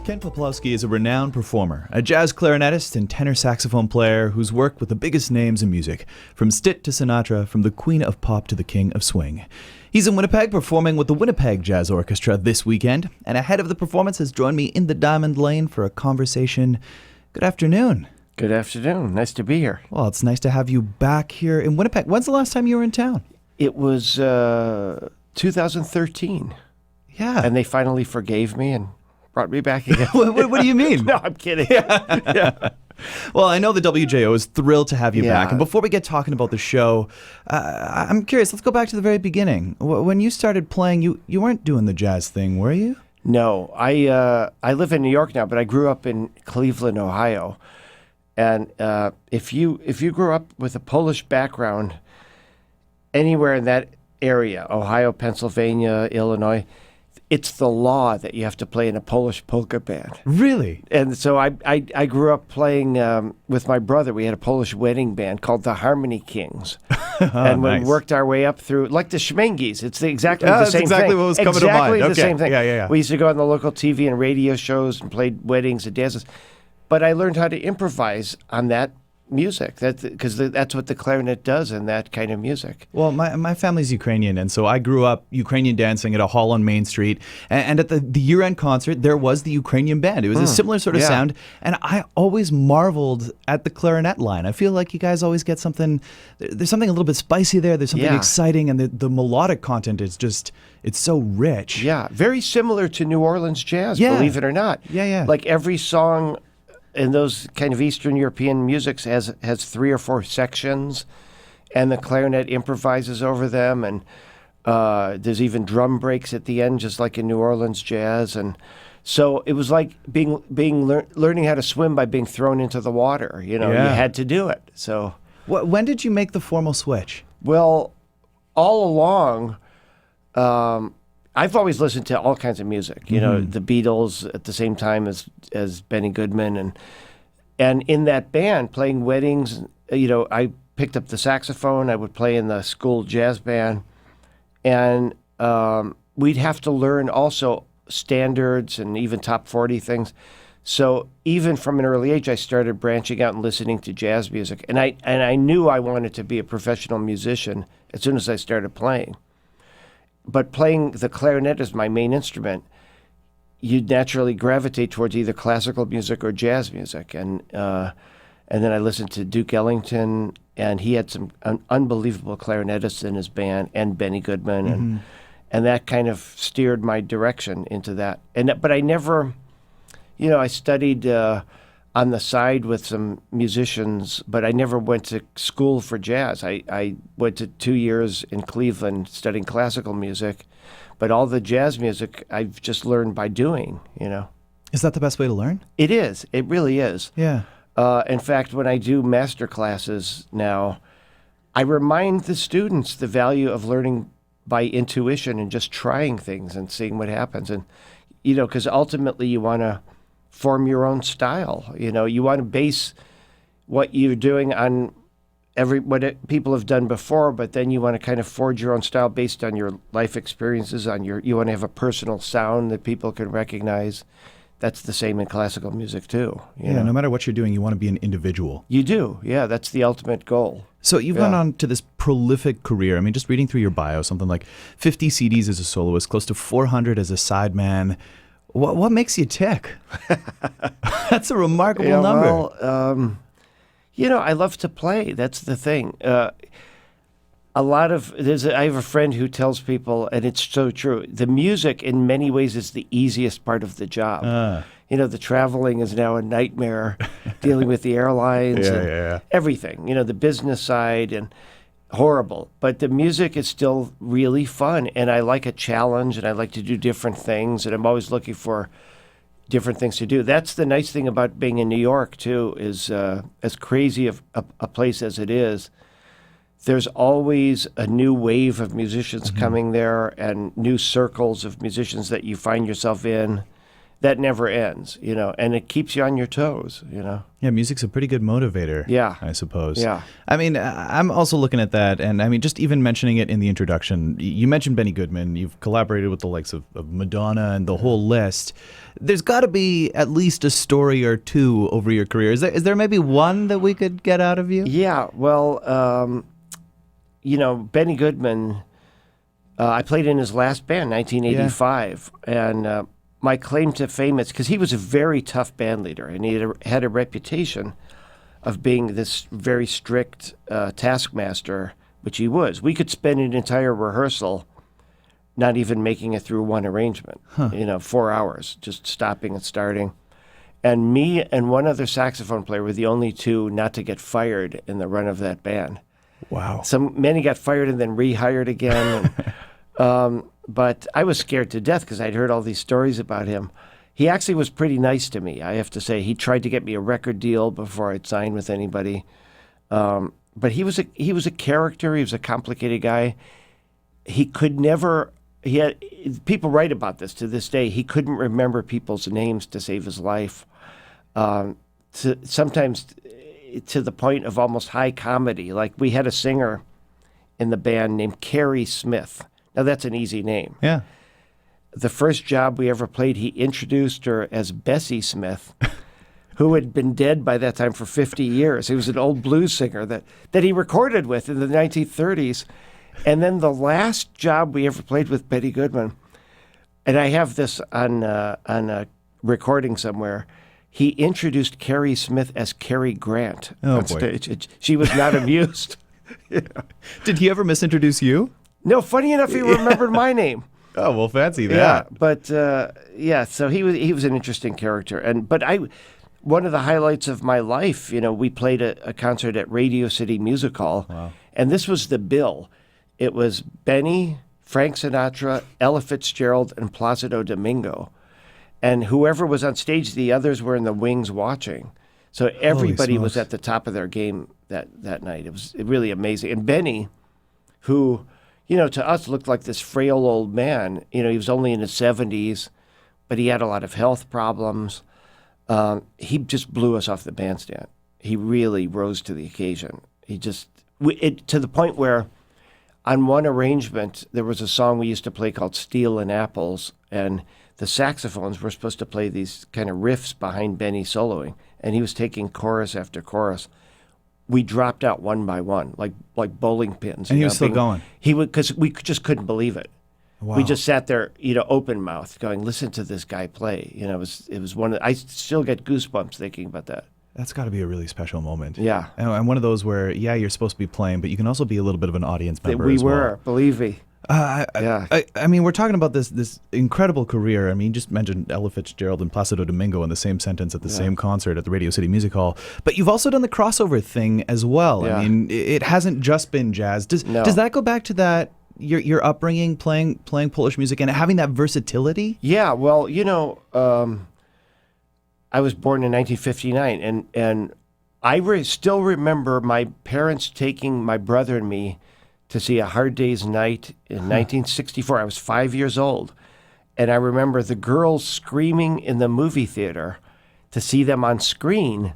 Ken Peplowski is a renowned performer, a jazz clarinetist and tenor saxophone player who's worked with the biggest names in music, from Stitt to Sinatra, from the Queen of Pop to the King of Swing. He's in Winnipeg performing with the Winnipeg Jazz Orchestra this weekend, and ahead of the performance has joined me in the Diamond Lane for a conversation. Good afternoon. Good afternoon. Nice to be here. Well, it's nice to have you back here in Winnipeg. When's the last time you were in town? It was 2013. Yeah. And they finally forgave me and brought me back again. What do you mean? No, I'm kidding. Yeah. Well, I know the WJO is thrilled to have you back. And before we get talking about the show, I'm curious, let's go back to the very beginning. When you started playing, you weren't doing the jazz thing, were you? No, I live in New York now, but I grew up in Cleveland, Ohio. And if you grew up with a Polish background anywhere in that area, Ohio, Pennsylvania, Illinois, it's the law that you have to play in a Polish polka band. Really? And so I grew up playing with my brother. We had a Polish wedding band called the Harmony Kings. And we worked our way up through, like the Schmengis. It's exactly the same thing. That's exactly what was coming to mind. Exactly the same thing. Yeah. We used to go on the local TV and radio shows and played weddings and dances. But I learned how to improvise on that music, because that's what the clarinet does in that kind of music. Well, my family's Ukrainian, and so I grew up Ukrainian dancing at a hall on Main Street. And at the year-end concert, there was the Ukrainian band. It was a similar sort of sound, and I always marveled at the clarinet line. I feel like you guys always get something, there's something a little bit spicy there, there's something exciting, and the melodic content is just, it's so rich. Yeah, very similar to New Orleans jazz, believe it or not. Yeah. Like every song in those kind of Eastern European musics has 3 or 4 sections, and the clarinet improvises over them, and there's even drum breaks at the end, just like in New Orleans jazz. And so it was like learning how to swim by being thrown into the water. You had to do it. So when did you make the formal switch? Well, all along, I've always listened to all kinds of music, the Beatles at the same time as Benny Goodman, and in that band playing weddings, I picked up the saxophone. I would play in the school jazz band, and we'd have to learn also standards and even top 40 things. So even from an early age, I started branching out and listening to jazz music, and I knew I wanted to be a professional musician as soon as I started playing. But playing the clarinet as my main instrument, you'd naturally gravitate towards either classical music or jazz music. And then I listened to Duke Ellington, and he had some unbelievable clarinetists in his band, and Benny Goodman, and that kind of steered my direction into that. But I never, I studied on the side with some musicians, but I never went to school for jazz. I went to 2 years in Cleveland studying classical music, but all the jazz music I've just learned by doing, Is that the best way to learn? It is. It really is. Yeah. In fact, when I do master classes now, I remind the students the value of learning by intuition and just trying things and seeing what happens. And, because ultimately you want to form your own style. You want to base what you're doing on what people have done before, but then you want to kind of forge your own style based on your life experiences. You want to have a personal sound that people can recognize. That's the same in classical music too. You know? No matter what you're doing, you want to be an individual. You do, yeah. That's the ultimate goal. So you've gone on to this prolific career. I mean, just reading through your bio, something like 50 CDs as a soloist, close to 400 as a sideman. What makes you tick? That's a remarkable number. Well, I love to play. That's the thing. I have a friend who tells people, and it's so true, the music in many ways is the easiest part of the job. The traveling is now a nightmare, dealing with the airlines and everything, the business side, and horrible. But the music is still really fun, and I like a challenge, and I like to do different things, and I'm always looking for different things to do. That's the nice thing about being in New York, too, is as crazy of a place as it is, there's always a new wave of musicians coming there and new circles of musicians that you find yourself in. that never ends, and it keeps you on your toes, Yeah, music's a pretty good motivator, Yeah. I suppose. Yeah. I mean, I'm also looking at that, and I mean, just even mentioning it in the introduction, you mentioned Benny Goodman, you've collaborated with the likes of Madonna and the whole list. There's got to be at least a story or two over your career. Is there maybe one that we could get out of you? Yeah, well, Benny Goodman, I played in his last band, 1985, and my claim to fame is because he was a very tough band leader, and he had a reputation of being this very strict taskmaster, which he was. We could spend an entire rehearsal not even making it through one arrangement, 4 hours, just stopping and starting. And me and one other saxophone player were the only two not to get fired in the run of that band. Wow. Many got fired and then rehired again. But I was scared to death because I'd heard all these stories about him. He actually was pretty nice to me, I have to say. He tried to get me a record deal before I'd sign with anybody. But he was a character. He was a complicated guy. He could never. People write about this to this day. He couldn't remember people's names to save his life. Sometimes to the point of almost high comedy. Like we had a singer in the band named Carrie Smith. Now, that's an easy name. Yeah. The first job we ever played, he introduced her as Bessie Smith, who had been dead by that time for 50 years. He was an old blues singer that he recorded with in the 1930s. And then the last job we ever played with Benny Goodman, and I have this on a recording somewhere, he introduced Carrie Smith as Cary Grant on stage. She was not amused. Did he ever misintroduce you? No, funny enough, he remembered my name. Oh, well, fancy that. Yeah, but so he was an interesting character, but one of the highlights of my life, we played a concert at Radio City Music Hall, Wow. And this was the bill. It was Benny, Frank Sinatra, Ella Fitzgerald, and Placido Domingo, and whoever was on stage, the others were in the wings watching. So everybody was at the top of their game that night. It was really amazing, and Benny, who, to us looked like this frail old man. He was only in his 70s, but he had a lot of health problems. He just blew us off the bandstand. He really rose to the occasion. To the point where on one arrangement, there was a song we used to play called Steel and Apples, and the saxophones were supposed to play these kind of riffs behind Benny soloing, and he was taking chorus after chorus. We dropped out one by one, like bowling pins. And he was still going. He would, because we just couldn't believe it. Wow. We just sat there, open mouthed, going, "Listen to this guy play." It was one. I still get goosebumps thinking about that. That's got to be a really special moment. Yeah, and one of those where, you're supposed to be playing, but you can also be a little bit of an audience member. We as were, well. believe me. I mean, we're talking about this incredible career. I mean, you just mentioned Ella Fitzgerald and Placido Domingo in the same sentence at the same concert at the Radio City Music Hall. But you've also done the crossover thing as well. Yeah. I mean, it hasn't just been jazz. Does that go back to that your upbringing playing Polish music and having that versatility? Yeah. Well, I was born in 1959, and I still remember my parents taking my brother and me to see A Hard Day's Night in 1964. I was 5 years old. And I remember the girls screaming in the movie theater to see them on screen.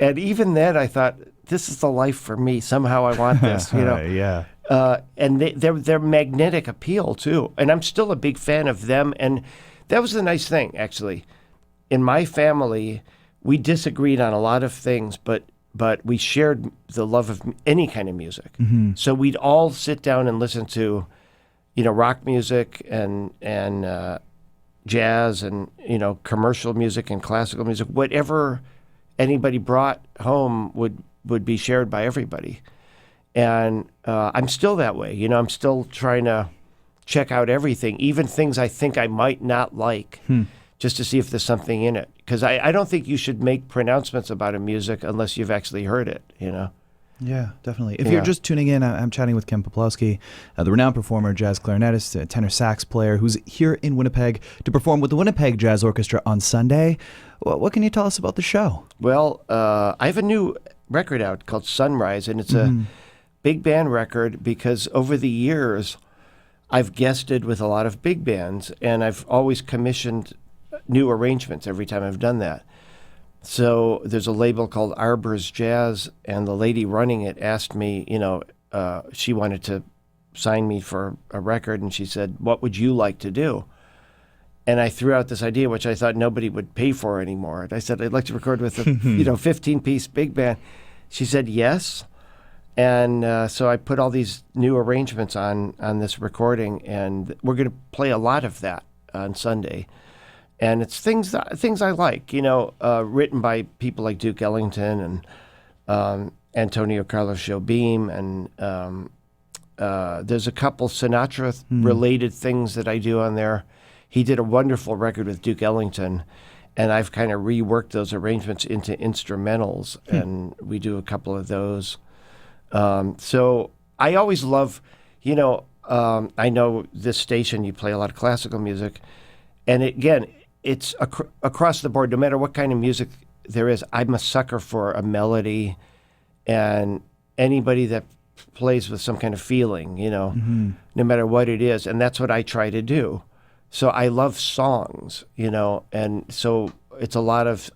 And even then I thought, this is the life for me. Somehow I want this, Yeah. And their magnetic appeal, too. And I'm still a big fan of them. And that was the nice thing, actually. In my family, we disagreed on a lot of things, but we shared the love of any kind of music. Mm-hmm. So we'd all sit down and listen to, rock music and jazz and, commercial music and classical music. Whatever anybody brought home would be shared by everybody. And I'm still that way. I'm still trying to check out everything, even things I think I might not like. Just to see if there's something in it. Because I don't think you should make pronouncements about a music unless you've actually heard it, Yeah, definitely. If you're just tuning in, I'm chatting with Ken Peplowski, the renowned performer, jazz clarinetist, tenor sax player, who's here in Winnipeg to perform with the Winnipeg Jazz Orchestra on Sunday. What can you tell us about the show? Well, I have a new record out called Sunrise, and it's a big band record because over the years, I've guested with a lot of big bands, and I've always commissioned new arrangements every time I've done that. So there's a label called Arbor's Jazz, and the lady running it asked me, she wanted to sign me for a record, and she said, "What would you like to do?" And I threw out this idea, which I thought nobody would pay for anymore. And I said, "I'd like to record with a 15-piece big band." She said yes. And so I put all these new arrangements on this recording, and we're going to play a lot of that on Sunday. And it's things I like, written by people like Duke Ellington and Antonio Carlos Jobim, and there's a couple Sinatra-related things that I do on there. He did a wonderful record with Duke Ellington, and I've kind of reworked those arrangements into instrumentals, and we do a couple of those. So I always love, I know this station, you play a lot of classical music, and it's across the board, no matter what kind of music there is. I'm a sucker for a melody, and anybody that plays with some kind of feeling, no matter what it is, and that's what I try to do. So I love songs, and so it's a lot of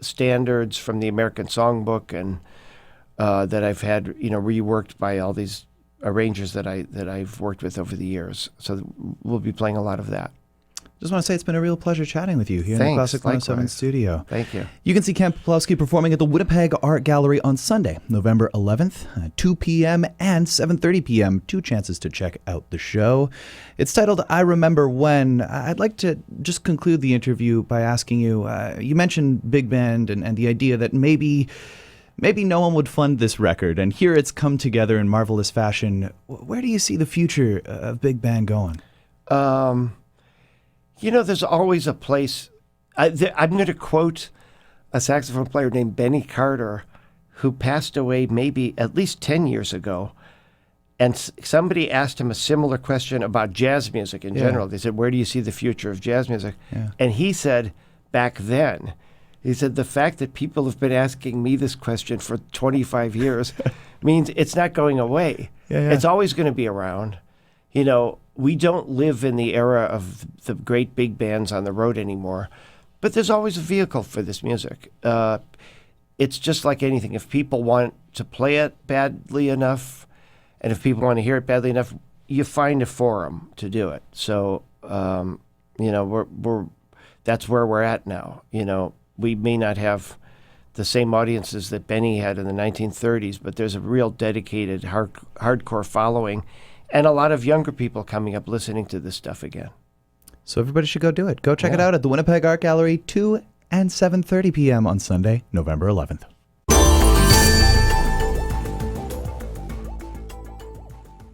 standards from the American Songbook, and that I've had, reworked by all these arrangers that I've worked with over the years. So we'll be playing a lot of that. Just want to say it's been a real pleasure chatting with you here in the Classic 107 studio. Thank you. You can see Ken Peplowski performing at the Winnipeg Art Gallery on Sunday, November 11th, 2 p.m. and 7:30 p.m. 2 chances to check out the show. It's titled I Remember When. I'd like to just conclude the interview by asking you, you mentioned big band and the idea that maybe no one would fund this record, and here it's come together in marvelous fashion. Where do you see the future of big band going? There's always a place. I'm going to quote a saxophone player named Benny Carter, who passed away maybe at least 10 years ago. And somebody asked him a similar question about jazz music in general. They said, "Where do you see the future of jazz music?" Yeah. And he said, back then, he said, "The fact that people have been asking me this question for 25 years means it's not going away. It's always going to be around. We don't live in the era of the great big bands on the road anymore, but there's always a vehicle for this music. It's just like anything. If people want to play it badly enough, and if people want to hear it badly enough, you find a forum to do it. So, that's where we're at now. We may not have the same audiences that Benny had in the 1930s, but there's a real dedicated hardcore following, and a lot of younger people coming up listening to this stuff again. So everybody should go do it. Go check it out at the Winnipeg Art Gallery, 2 and 7:30 p.m. on Sunday, November 11th.